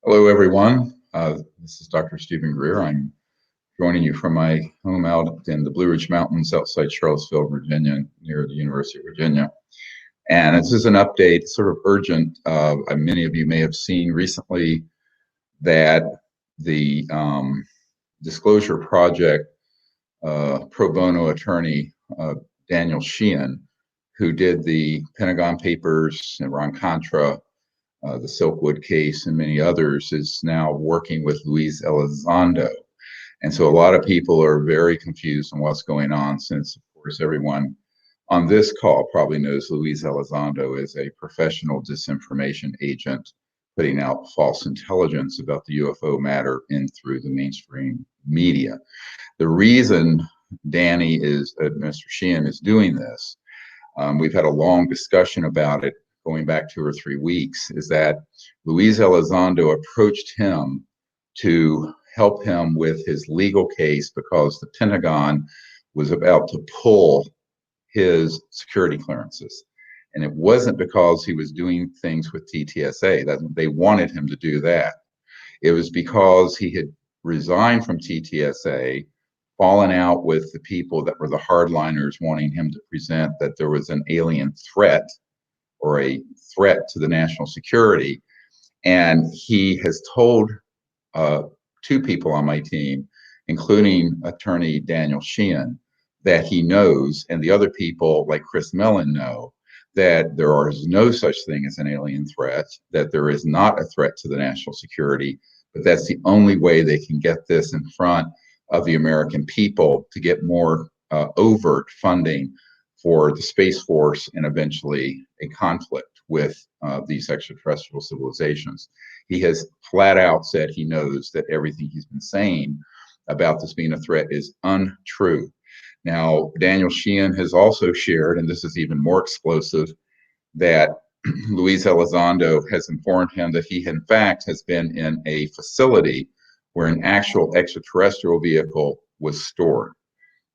Hello, everyone. This is Dr. Stephen Greer. I'm joining you from my home out in the Blue Ridge Mountains outside Charlottesville, Virginia, near the University of Virginia. And this is an update, sort of urgent. Many of you may have seen recently that the Disclosure Project pro bono attorney, Daniel Sheehan, who did the Pentagon Papers, Iran-Contra, the Silkwood case, and many others, is now working with Luis Elizondo. And so a lot of people are very confused on what's going on, since, of course, everyone on this call probably knows Luis Elizondo is a professional disinformation agent putting out false intelligence about the UFO matter in through the mainstream media. The reason Mr. Sheehan is doing this, we've had a long discussion about it going back 2 or 3 weeks, is that Luis Elizondo approached him to help him with his legal case because the Pentagon was about to pull his security clearances. And it wasn't because he was doing things with TTSA, that they wanted him to do that. It was because he had resigned from TTSA, fallen out with the people that were the hardliners wanting him to present that there was an alien threat or a threat to the national security. And he has told 2 people on my team, including attorney Daniel Sheehan, that he knows, and the other people like Chris Mellon know, that there is no such thing as an alien threat, that there is not a threat to the national security, but that's the only way they can get this in front of the American people to get more overt funding for the Space Force and eventually a conflict with these extraterrestrial civilizations. He has flat out said he knows that everything he's been saying about this being a threat is untrue. Now, Daniel Sheehan has also shared, and this is even more explosive, that Luis Elizondo has informed him that he, in fact, has been in a facility where an actual extraterrestrial vehicle was stored.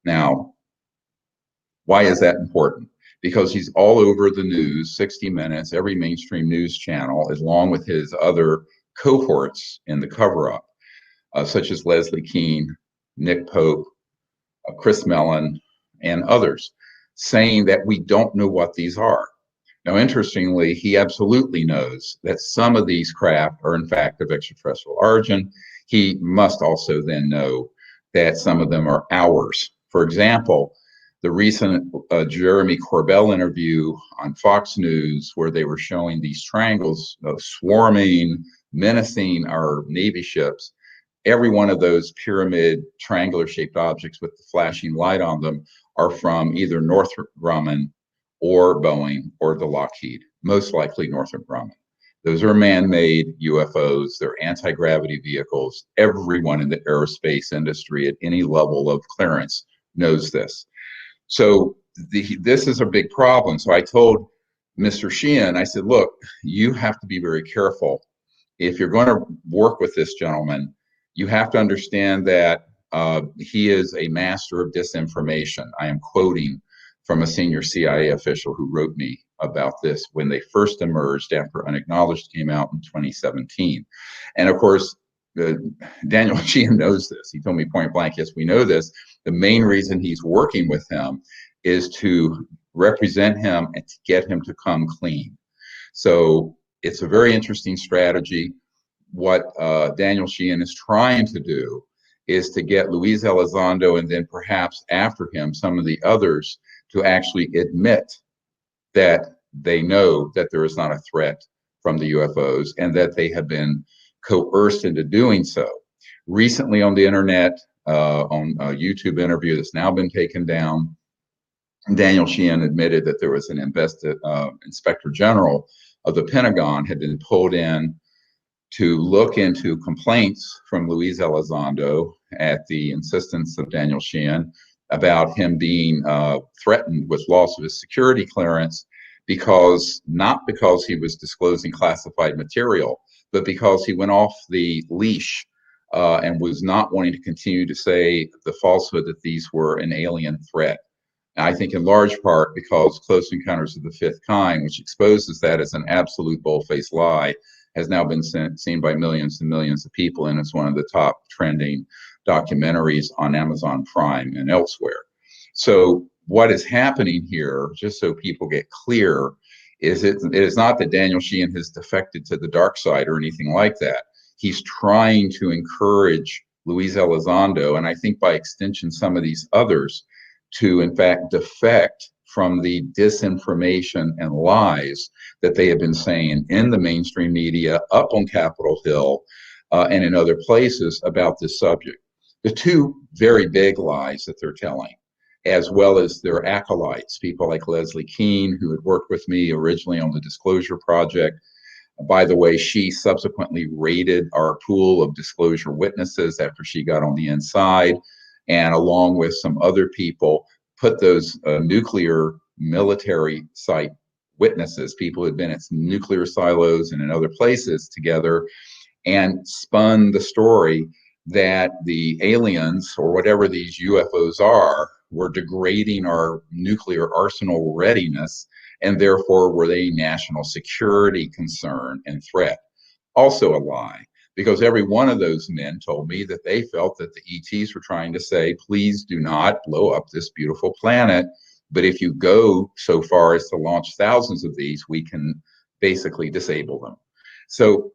Now, why is that important? Because he's all over the news, 60 Minutes, every mainstream news channel, along with his other cohorts in the cover-up, such as Leslie Keane, Nick Pope, Chris Mellon, and others, saying that we don't know what these are. Now, interestingly, he absolutely knows that some of these craft are, in fact, of extraterrestrial origin. He must also then know that some of them are ours. For example, the recent Jeremy Corbell interview on Fox News, where they were showing these triangles swarming, menacing our Navy ships. Every one of those pyramid triangular shaped objects with the flashing light on them are from either Northrop Grumman or Boeing or the Lockheed, most likely Northrop Grumman. Those are man-made UFOs. They're anti-gravity vehicles. Everyone in the aerospace industry at any level of clearance knows this. So this is a big problem. So I told Mr. Sheehan, I said, look, you have to be very careful. If you're going to work with this gentleman, you have to understand that he is a master of disinformation. I am quoting from a senior CIA official who wrote me about this when they first emerged after Unacknowledged came out in 2017. And of course, Daniel Sheehan knows this. He told me point blank, yes, we know this. The main reason he's working with him is to represent him and to get him to come clean. So it's a very interesting strategy. What Daniel Sheehan is trying to do is to get Luis Elizondo, and then perhaps after him, some of the others, to actually admit that they know that there is not a threat from the UFOs and that they have been coerced into doing so. Recently on the internet, on a YouTube interview that's now been taken down, Daniel Sheehan admitted that there was an inspector general of the Pentagon had been pulled in to look into complaints from Luis Elizondo at the insistence of Daniel Sheehan about him being threatened with loss of his security clearance not because he was disclosing classified material, but because he went off the leash and was not wanting to continue to say the falsehood that these were an alien threat. And I think in large part because Close Encounters of the Fifth Kind, which exposes that as an absolute bold-faced lie, has now been seen by millions and millions of people, and it's one of the top trending documentaries on Amazon Prime and elsewhere. So what is happening here, just so people get clear, is it is not that Daniel Sheehan has defected to the dark side or anything like that. He's trying to encourage Luis Elizondo, and I think by extension some of these others, to in fact defect from the disinformation and lies that they have been saying in the mainstream media, up on Capitol Hill, and in other places about this subject. The two very big lies that they're telling, as well as their acolytes, people like Leslie Kean, who had worked with me originally on the Disclosure Project. By the way, she subsequently raided our pool of disclosure witnesses after she got on the inside, and along with some other people, put those nuclear military site witnesses, people who had been at nuclear silos and in other places, together, and spun the story that the aliens, or whatever these UFOs are, were degrading our nuclear arsenal readiness, and therefore were they a national security concern and threat. Also a lie, because every one of those men told me that they felt that the ETs were trying to say, please do not blow up this beautiful planet, but if you go so far as to launch thousands of these, we can basically disable them. So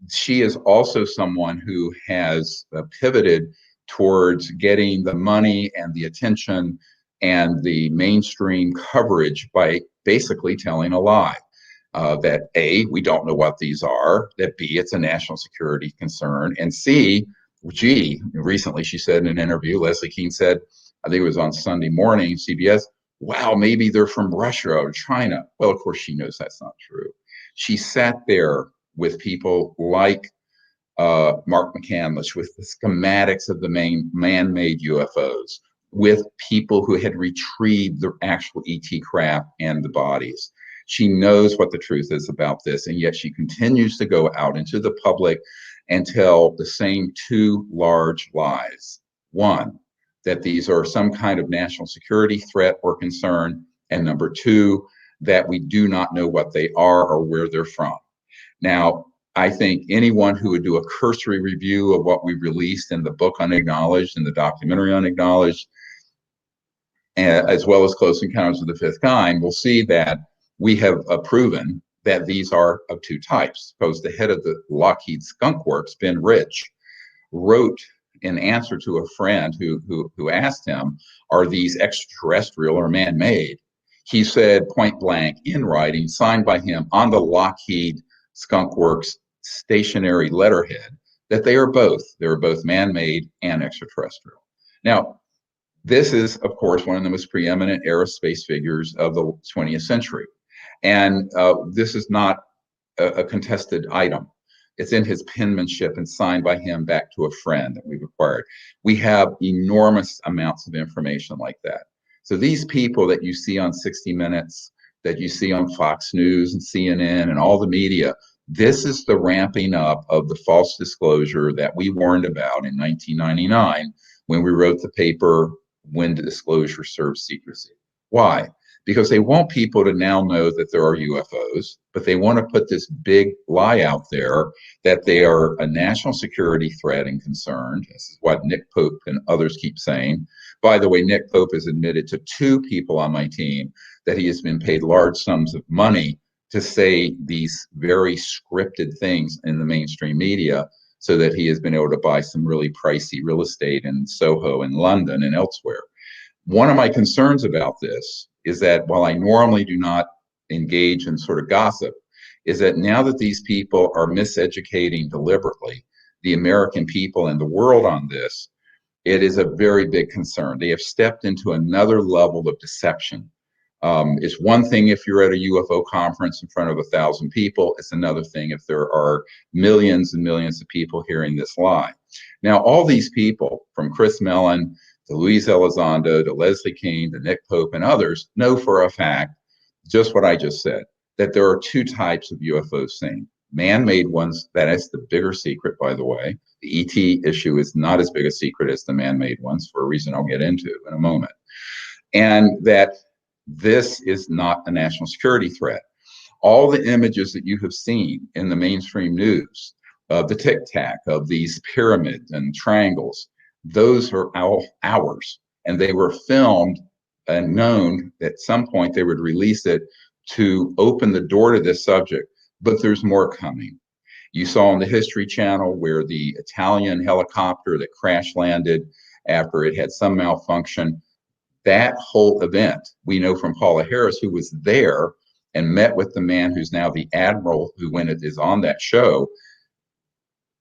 she is also someone who has pivoted towards getting the money and the attention and the mainstream coverage by basically telling a lie. That A, we don't know what these are, that B, it's a national security concern, and C, G, recently she said in an interview, Leslie Kean said, I think it was on Sunday morning, CBS, wow, maybe they're from Russia or China. Well, of course she knows that's not true. She sat there with people like Mark McCandless, with the schematics of the main man-made UFOs, with people who had retrieved the actual ET craft and the bodies. She knows what the truth is about this, and yet she continues to go out into the public and tell the same two large lies. One, that these are some kind of national security threat or concern, and number two, that we do not know what they are or where they're from. Now, I think anyone who would do a cursory review of what we released in the book Unacknowledged and the documentary Unacknowledged, as well as Close Encounters of the Fifth Kind, will see that we have proven that these are of two types. Suppose the head of the Lockheed Skunk Works, Ben Rich, wrote in answer to a friend who asked him, are these extraterrestrial or man-made? He said point blank in writing, signed by him on the Lockheed Skunk Works stationary letterhead, that they are both. They're both man-made and extraterrestrial. Now, this is, of course, one of the most preeminent aerospace figures of the 20th century. And this is not a contested item. It's in his penmanship and signed by him back to a friend that we've acquired. We have enormous amounts of information like that. So these people that you see on 60 Minutes, that you see on Fox News and CNN and all the media, this is the ramping up of the false disclosure that we warned about in 1999 when we wrote the paper, When Disclosure Serves Secrecy. Why? Because they want people to now know that there are UFOs, but they want to put this big lie out there that they are a national security threat and concern. This is what Nick Pope and others keep saying. By the way, Nick Pope has admitted to two people on my team that he has been paid large sums of money to say these very scripted things in the mainstream media, so that he has been able to buy some really pricey real estate in Soho and London and elsewhere. One of my concerns about this is that while I normally do not engage in sort of gossip, is that now that these people are miseducating deliberately the American people and the world on this, it is a very big concern. They have stepped into another level of deception. It's one thing if you're at a UFO conference in front of 1,000 people. It's another thing if there are millions and millions of people hearing this lie. Now, all these people, from Chris Mellon to Luis Elizondo to Leslie Kean to Nick Pope and others, know for a fact just what I just said, that there are two types of UFOs seen. Man-made ones, that is the bigger secret, by the way. The ET issue is not as big a secret as the man-made ones, for a reason I'll get into in a moment. And that this is not a national security threat. All the images that you have seen in the mainstream news of the tic tac, of these pyramids and triangles, those are ours. And they were filmed and known at some point they would release it to open the door to this subject. But there's more coming. You saw on the History Channel where the Italian helicopter that crash landed after it had some malfunction, that whole event, we know from Paula Harris, who was there and met with the man who's now the admiral who is on that show,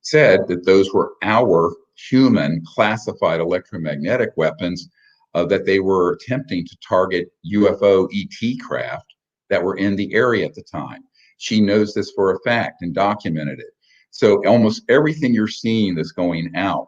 said that those were our human classified electromagnetic weapons that they were attempting to target UFO ET craft that were in the area at the time. She knows this for a fact and documented it. So almost everything you're seeing that's going out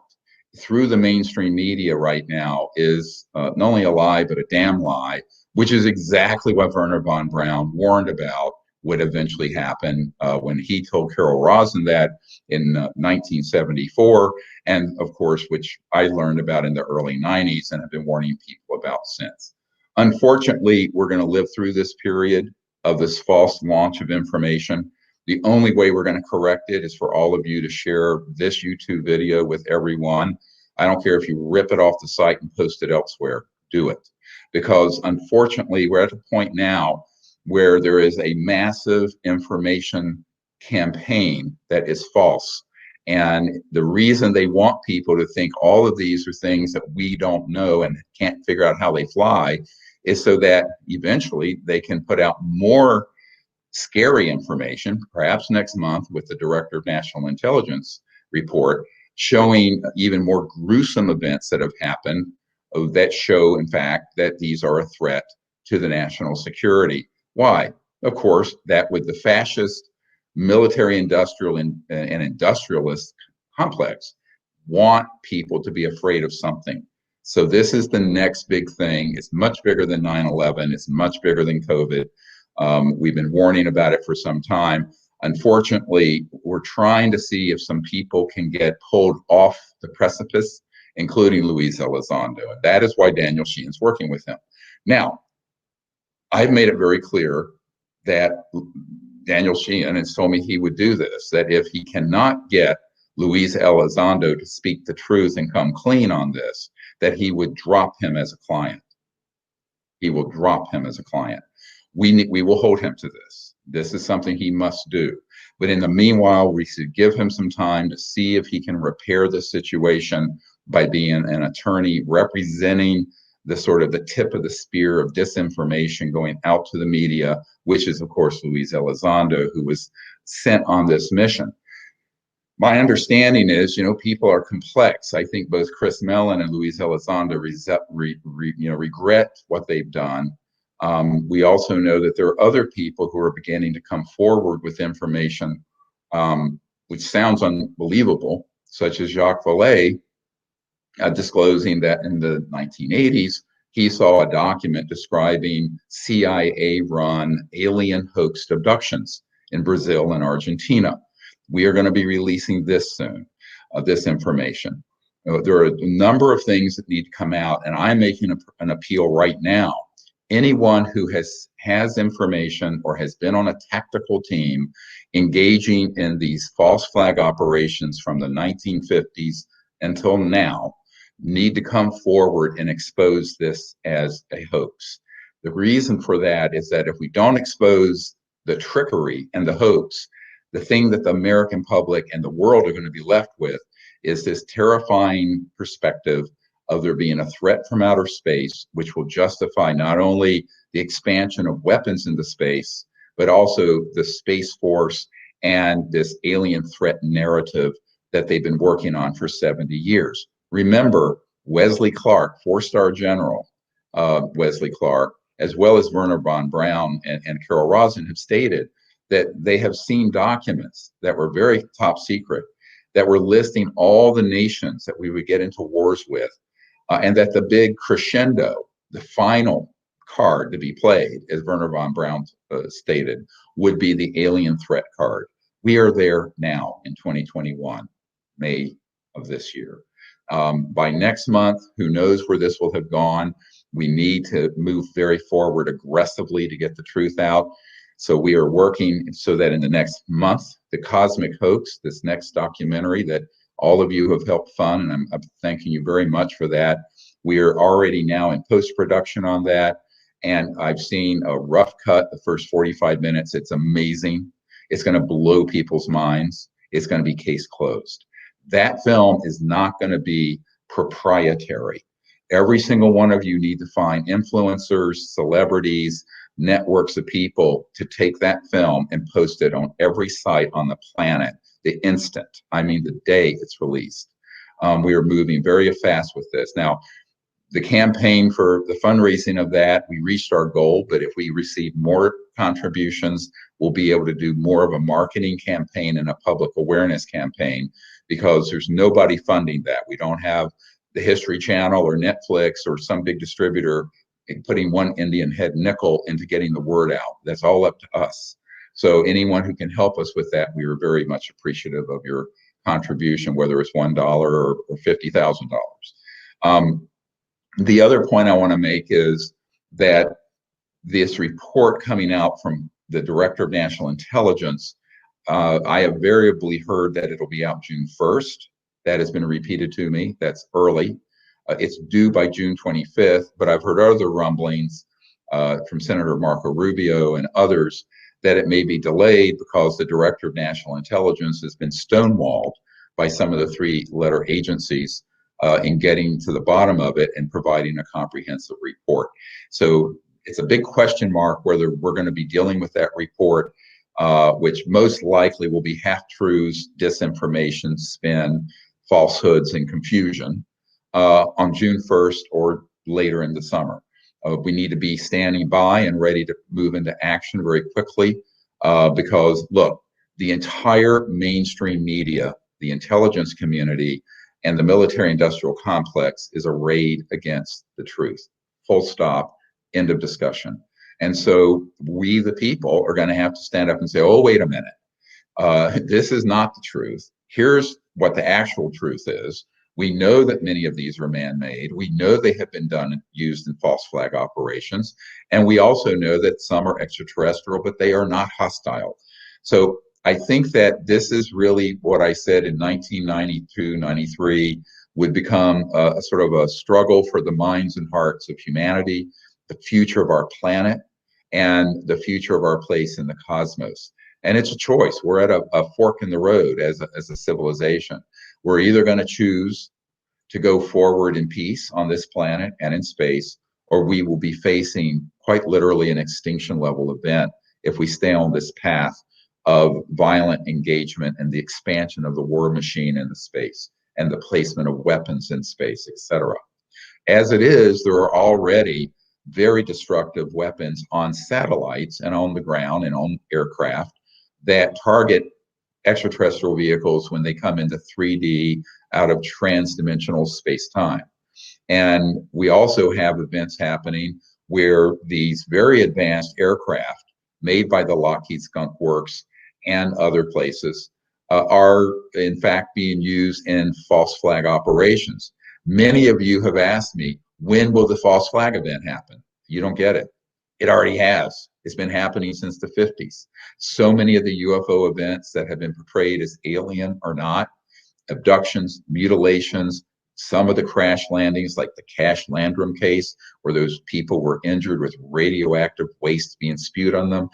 through the mainstream media right now is not only a lie, but a damn lie, which is exactly what Werner von Braun warned about would eventually happen when he told Carol Rosin that in 1974, and of course, which I learned about in the early 90s and have been warning people about since. Unfortunately, we're going to live through this period of this false launch of information. The only way we're going to correct it is for all of you to share this YouTube video with everyone. I don't care if you rip it off the site and post it elsewhere, do it. Because unfortunately, we're at a point now where there is a massive information campaign that is false. And the reason they want people to think all of these are things that we don't know and can't figure out how they fly is so that eventually they can put out more scary information, perhaps next month with the Director of National Intelligence report, showing even more gruesome events that have happened that show, in fact, that these are a threat to the national security. Why? Of course, that with the fascist military industrial and industrialist complex want people to be afraid of something. So this is the next big thing. It's much bigger than 9/11. It's much bigger than COVID. We've been warning about it for some time. Unfortunately, we're trying to see if some people can get pulled off the precipice, including Luis Elizondo. And that is why Daniel Sheehan's working with him. Now, I've made it very clear that Daniel Sheehan has told me he would do this, that if he cannot get Luis Elizondo to speak the truth and come clean on this, that he would drop him as a client. He will drop him as a client. We will hold him to this. This is something he must do. But in the meanwhile, we should give him some time to see if he can repair the situation by being an attorney representing the sort of the tip of the spear of disinformation going out to the media, which is, of course, Luis Elizondo, who was sent on this mission. My understanding is, people are complex. I think both Chris Mellon and Luis Elizondo regret what they've done. We also know that there are other people who are beginning to come forward with information, which sounds unbelievable, such as Jacques Vallée, disclosing that in the 1980s, he saw a document describing CIA-run alien hoaxed abductions in Brazil and Argentina. We are going to be releasing this soon, this information. There are a number of things that need to come out, and I'm making an appeal right now. Anyone who has information or has been on a tactical team engaging in these false flag operations from the 1950s until now need to come forward and expose this as a hoax. The reason for that is that if we don't expose the trickery and the hoax, the thing that the American public and the world are going to be left with is this terrifying perspective of there being a threat from outer space, which will justify not only the expansion of weapons into space, but also the Space Force and this alien threat narrative that they've been working on for 70 years. Remember, Wesley Clark, four-star general Wesley Clark, as well as Werner von Braun and Carol Rosin have stated that they have seen documents that were very top secret that were listing all the nations that we would get into wars with, and that the big crescendo, the final card to be played, as Werner von Braun stated, would be the alien threat card. We are there now in 2021, May of this year. By next month, who knows where this will have gone. We need to move very forward aggressively to get the truth out. So we are working so that in the next month, the Cosmic Hoax, this next documentary that all of you have helped fund, and I'm thanking you very much for that. We are already now in post-production on that, and I've seen a rough cut, the first 45 minutes. It's amazing. It's going to blow people's minds. It's going to be case closed. That film is not going to be proprietary. Every single one of you need to find influencers, celebrities, networks of people to take that film and post it on every site on the planet the instant, I mean the day it's released. We are moving very fast with this. Now, the campaign for the fundraising of that, we reached our goal, but if we receive more contributions, we'll be able to do more of a marketing campaign and a public awareness campaign, because there's nobody funding that. We don't have the History Channel or Netflix or some big distributor putting one Indian head nickel into getting the word out. That's all up to us. So anyone who can help us with that, we are very much appreciative of your contribution, whether it's $1 or $50,000. The other point I want to make is that this report coming out from the Director of National Intelligence, I have variably heard that it'll be out June 1st. That has been repeated to me. That's early. It's due by June 25th, but I've heard other rumblings from Senator Marco Rubio and others that it may be delayed because the Director of National Intelligence has been stonewalled by some of the three-letter agencies in getting to the bottom of it and providing a comprehensive report. So it's a big question mark whether we're going to be dealing with that report, which most likely will be half-truths, disinformation, spin, falsehoods, and confusion on June 1st or later in the summer. We need to be standing by and ready to move into action very quickly because, look, the entire mainstream media, the intelligence community, and the military-industrial complex is arrayed against the truth. Full stop, end of discussion. And so we, the people, are going to have to stand up and say, oh, wait a minute. This is not the truth. Here's what the actual truth is. We know that many of these are man-made. We know they have been used in false flag operations. And we also know that some are extraterrestrial, but they are not hostile. So I think that this is really what I said in 1992, 93 would become a sort of a struggle for the minds and hearts of humanity, the future of our planet, and the future of our place in the cosmos. And it's a choice. We're at a fork in the road as a civilization. We're either going to choose to go forward in peace on this planet and in space, or we will be facing quite literally an extinction level event if we stay on this path of violent engagement and the expansion of the war machine in the space and the placement of weapons in space, etc. As it is, there are already very destructive weapons on satellites and on the ground and on aircraft that target extraterrestrial vehicles when they come into 3D out of trans-dimensional space-time. And we also have events happening where these very advanced aircraft made by the Lockheed Skunk Works and other places are in fact being used in false flag operations. Many of you have asked me, when will the false flag event happen? You don't get it. It already has. It's been happening since the 50s. So many of the UFO events that have been portrayed as alien or not, abductions, mutilations, some of the crash landings, like the Cash Landrum case, where those people were injured with radioactive waste being spewed on them,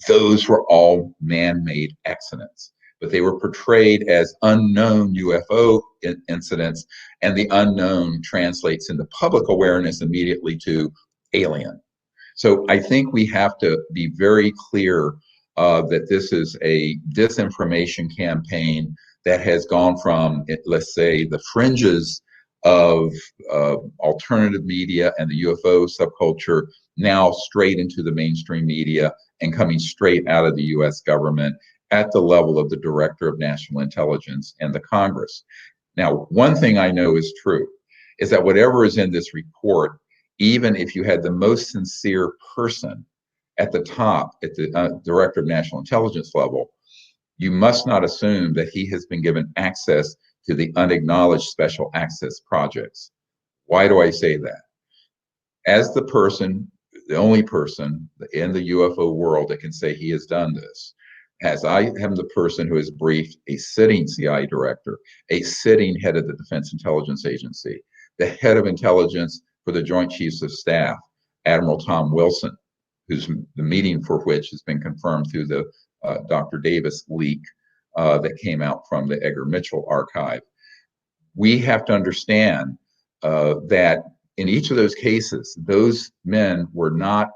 those were all man-made accidents. But they were portrayed as unknown UFO incidents, and the unknown translates into public awareness immediately to alien. So I think we have to be very clear that this is a disinformation campaign that has gone from, let's say, the fringes of alternative media and the UFO subculture now straight into the mainstream media and coming straight out of the US government at the level of the Director of National Intelligence and the Congress. Now, one thing I know is true is that whatever is in this report, even if you had the most sincere person at the top, at the Director of National Intelligence level, you must not assume that he has been given access to the unacknowledged special access projects. Why do I say that? As the person the only person in the UFO world that can say he has done this. As I am the person who has briefed a sitting CIA director, a sitting head of the Defense Intelligence Agency, the head of intelligence for the Joint Chiefs of Staff, Admiral Tom Wilson, who's the meeting for which has been confirmed through the Dr. Davis leak that came out from the Edgar Mitchell archive. We have to understand that in each of those cases, those men were not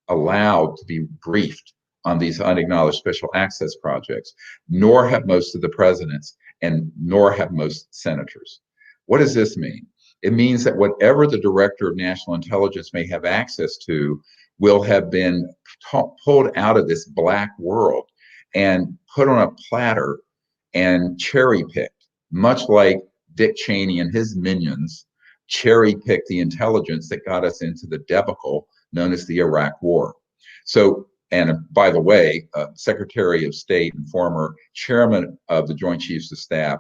allowed to be briefed on these unacknowledged special access projects, nor have most of the presidents, and nor have most senators. What does this mean? It means that whatever the director of national intelligence may have access to will have been pulled out of this black world and put on a platter and cherry picked, much like Dick Cheney and his minions cherry picked the intelligence that got us into the debacle known as the Iraq War. So, and by the way, Secretary of State and former chairman of the Joint Chiefs of Staff,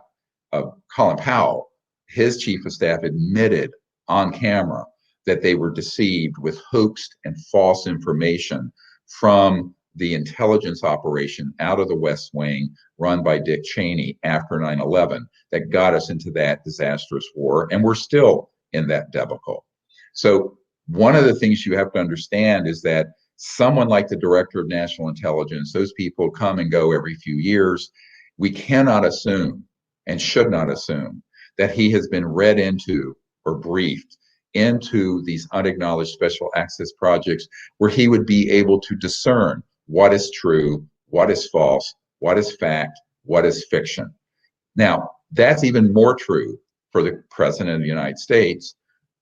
Colin Powell, his chief of staff admitted on camera that they were deceived with hoaxed and false information from the intelligence operation out of the West Wing run by Dick Cheney after 9/11 that got us into that disastrous war. And we're still in that debacle. So one of the things you have to understand is that someone like the director of national intelligence, those people come and go every few years. We cannot assume and should not assume that he has been read into or briefed into these unacknowledged special access projects where he would be able to discern what is true, what is false, what is fact, what is fiction. Now, that's even more true for the President of the United States,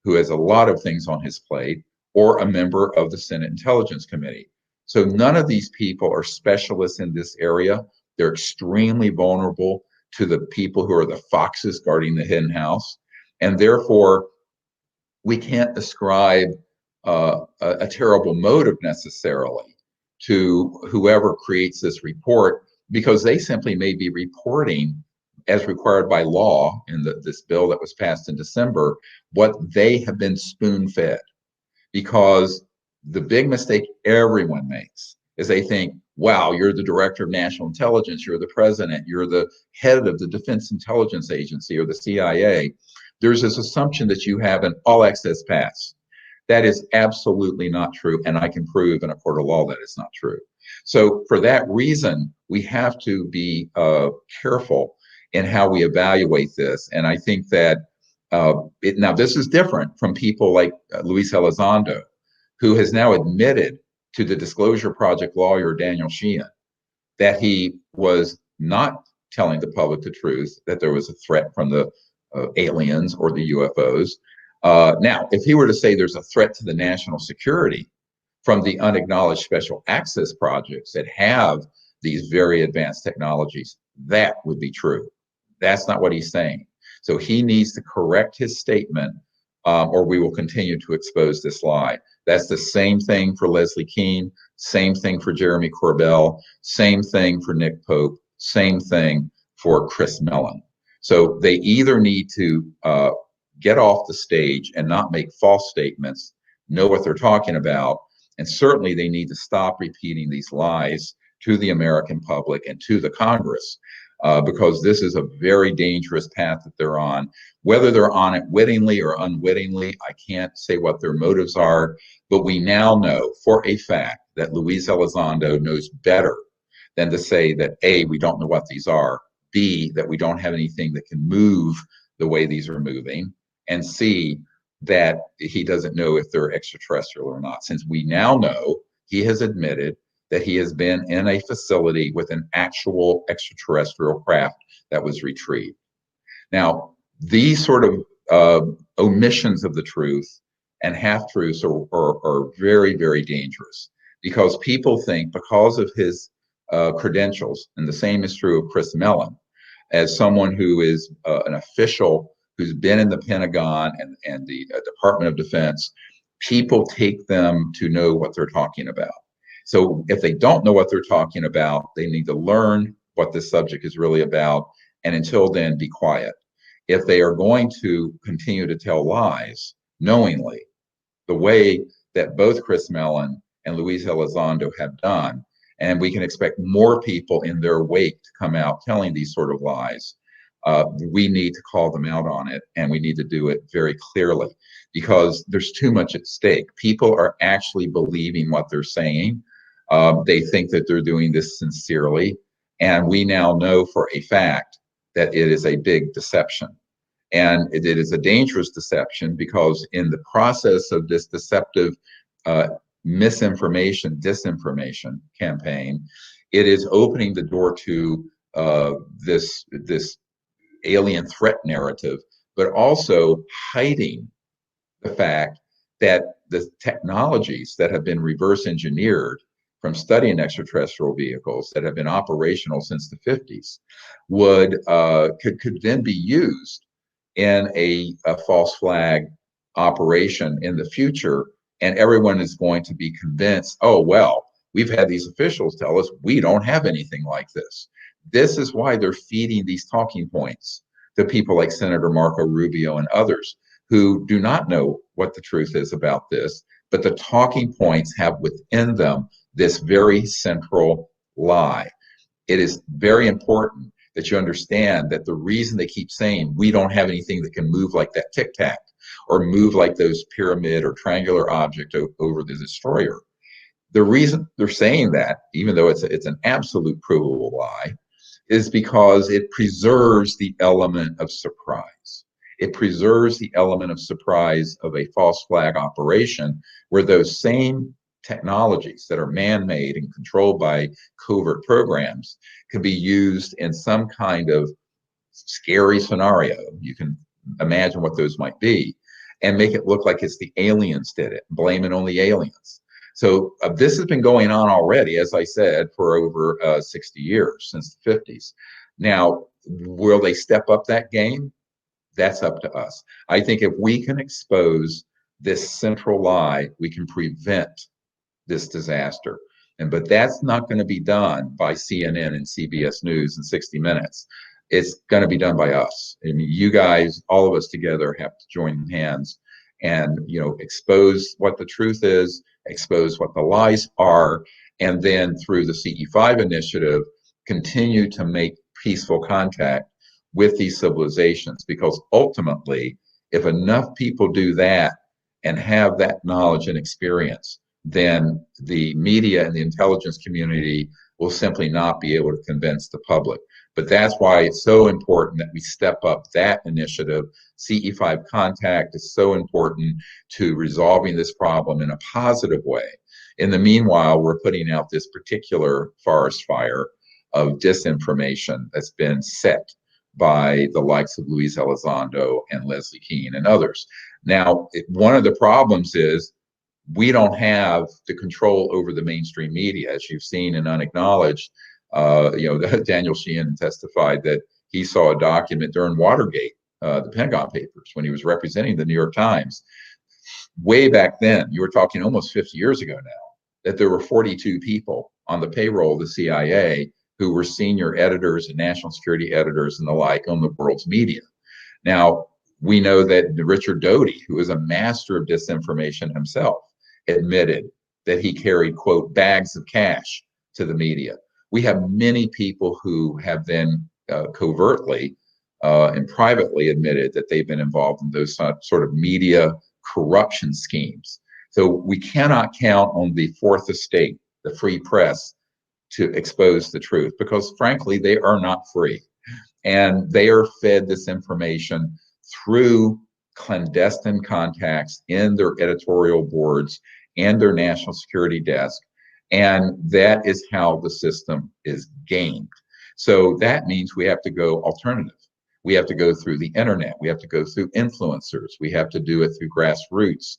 who has a lot of things on his plate, or a member of the Senate Intelligence Committee. So none of these people are specialists in this area. They're extremely vulnerable to the people who are the foxes guarding the hen house. And therefore, we can't ascribe a terrible motive necessarily to whoever creates this report, because they simply may be reporting, as required by law in this bill that was passed in December, what they have been spoon-fed. Because the big mistake everyone makes is they think, wow, you're the director of national intelligence, you're the president, you're the head of the Defense Intelligence Agency or the CIA. There's this assumption that you have an all access pass. That is absolutely not true. And I can prove in a court of law that it's not true. So for that reason, we have to be careful in how we evaluate this. And I think that now this is different from people like Luis Elizondo, who has now admitted to the Disclosure Project lawyer, Daniel Sheehan, that he was not telling the public the truth, that there was a threat from the aliens or the UFOs. Now, if he were to say there's a threat to the national security from the unacknowledged special access projects that have these very advanced technologies, that would be true. That's not what he's saying. So he needs to correct his statement, or we will continue to expose this lie. That's the same thing for Leslie Kean, same thing for Jeremy Corbell, same thing for Nick Pope, same thing for Chris Mellon. So they either need to get off the stage and not make false statements, know what they're talking about, and certainly they need to stop repeating these lies to the American public and to the Congress. Because this is a very dangerous path that they're on. Whether they're on it wittingly or unwittingly, I can't say what their motives are, but we now know for a fact that Luis Elizondo knows better than to say that A, we don't know what these are, B, that we don't have anything that can move the way these are moving, and C, that he doesn't know if they're extraterrestrial or not. Since we now know, he has admitted that he has been in a facility with an actual extraterrestrial craft that was retrieved. Now, these sort of omissions of the truth and half-truths are very, very dangerous, because people think because of his credentials, and the same is true of Chris Mellon, as someone who is an official who's been in the Pentagon and the Department of Defense, people take them to know what they're talking about. So if they don't know what they're talking about, they need to learn what this subject is really about, and until then, be quiet. If they are going to continue to tell lies knowingly, the way that both Chris Mellon and Luis Elizondo have done. And we can expect more people in their wake to come out telling these sort of lies. We need to call them out on it, and we need to do it very clearly because there's too much at stake. People are actually believing what they're saying. They think that they're doing this sincerely, and we now know for a fact that it is a big deception. And it is a dangerous deception because in the process of this deceptive misinformation, disinformation campaign, it is opening the door to this alien threat narrative, but also hiding the fact that the technologies that have been reverse engineered from studying extraterrestrial vehicles that have been operational since the 50s could then be used in a false flag operation in the future, and everyone is going to be convinced, oh, well, we've had these officials tell us we don't have anything like this. This is why they're feeding these talking points to people like Senator Marco Rubio and others who do not know what the truth is about this, but the talking points have within them this very central lie. It is very important that you understand that the reason they keep saying we don't have anything that can move like that Tic Tac or move like those pyramid or triangular object over the destroyer, the reason they're saying that, even though it's an absolute provable lie, is because it preserves the element of surprise. It preserves the element of surprise of a false flag operation where those same technologies that are man-made and controlled by covert programs can be used in some kind of scary scenario. You can imagine what those might be and make it look like it's the aliens did it, blame it on the aliens. So this has been going on already, as I said, for over 60 years, since the 50s. Now, will they step up that game? That's up to us. I think if we can expose this central lie, we can prevent this disaster. But that's not going to be done by CNN and CBS News and 60 Minutes. It's going to be done by us. I mean, you guys, all of us together, have to join hands and expose what the truth is, expose what the lies are, and then through the CE5 initiative, continue to make peaceful contact with these civilizations. Because ultimately, if enough people do that and have that knowledge and experience, then the media and the intelligence community will simply not be able to convince the public. But that's why it's so important that we step up that initiative. CE5 contact is so important to resolving this problem in a positive way. In the meanwhile, we're putting out this particular forest fire of disinformation that's been set by the likes of Luis Elizondo and Leslie Kean and others. Now, one of the problems is we don't have the control over the mainstream media, as you've seen and unacknowledged. Daniel Sheehan testified that he saw a document during Watergate, the Pentagon Papers, when he was representing the New York Times. Way back then, you were talking almost 50 years ago now, that there were 42 people on the payroll of the CIA who were senior editors and national security editors and the like on the world's media. Now, we know that Richard Doty, who is a master of disinformation himself, admitted that he carried, quote, bags of cash to the media. We have many people who have then covertly and privately admitted that they've been involved in those sort of media corruption schemes. So we cannot count on the fourth estate, the free press, to expose the truth, because frankly, they are not free. And they are fed this information through clandestine contacts in their editorial boards and their national security desk. And that is how the system is gamed. So that means we have to go alternative. We have to go through the internet. We have to go through influencers. We have to do it through grassroots.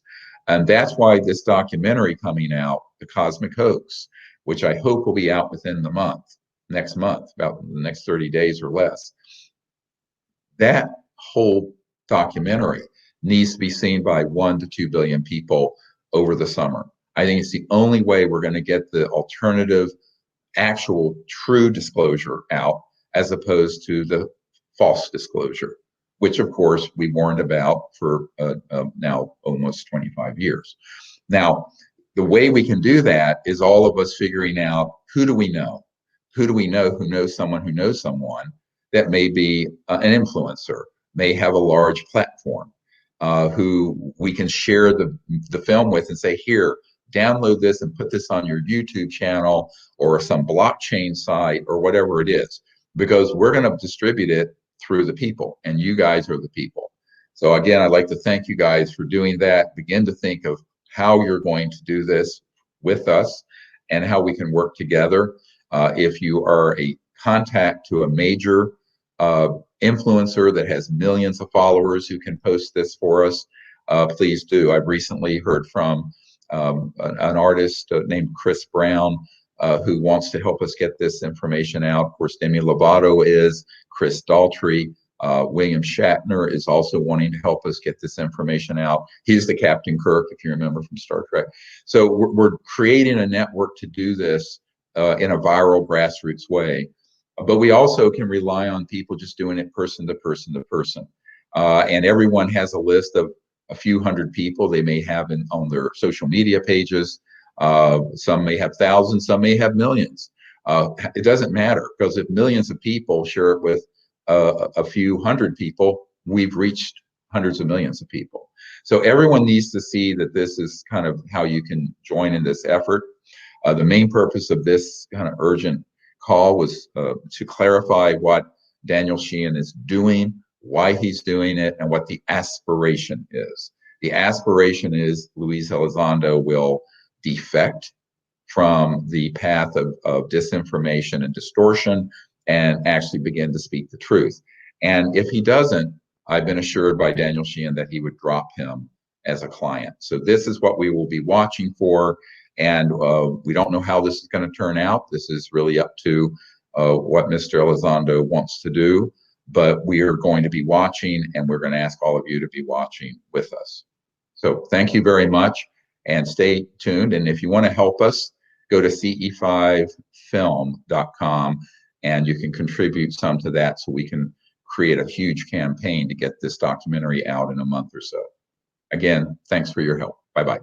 And that's why this documentary coming out, The Cosmic Hoax, which I hope will be out within the next month, about the next 30 days or less. That whole documentary needs to be seen by 1 to 2 billion people over the summer. I think it's the only way we're going to get the alternative, actual, true disclosure out, as opposed to the false disclosure, which of course we warned about for now almost 25 years. Now, the way we can do that is all of us figuring out who do we know? Who do we know who knows someone that may be an influencer, may have a large platform, who we can share the film with and say, here, download this and put this on your YouTube channel or some blockchain site or whatever it is, because we're going to distribute it through the people, and you guys are the people. So again, I'd like to thank you guys for doing that. Begin to think of how you're going to do this with us and how we can work together. If you are a contact to a major influencer that has millions of followers who can post this for us, please do. I've recently heard from an artist named Chris Brown, who wants to help us get this information out. Of course, Demi Lovato is, Chris Daltrey, William Shatner is also wanting to help us get this information out. He's the Captain Kirk, if you remember from Star Trek. So we're creating a network to do this in a viral grassroots way. But we also can rely on people just doing it person to person to person. And everyone has a list of a few hundred people they may have on their social media pages. Some may have thousands, some may have millions. It doesn't matter, because if millions of people share it with a few hundred people, we've reached hundreds of millions of people. So everyone needs to see that this is kind of how you can join in this effort. The main purpose of this kind of urgent call was to clarify what Daniel Sheehan is doing, why he's doing it, and what the aspiration is. The aspiration is Luis Elizondo will defect from the path of disinformation and distortion and actually begin to speak the truth. And if he doesn't, I've been assured by Daniel Sheehan that he would drop him as a client. So this is what we will be watching for. And we don't know how this is going to turn out. This is really up to what Mr. Elizondo wants to do. But we are going to be watching, and we're going to ask all of you to be watching with us. So thank you very much, and stay tuned. And if you want to help us, go to ce5film.com, and you can contribute some to that so we can create a huge campaign to get this documentary out in a month or so. Again, thanks for your help. Bye-bye.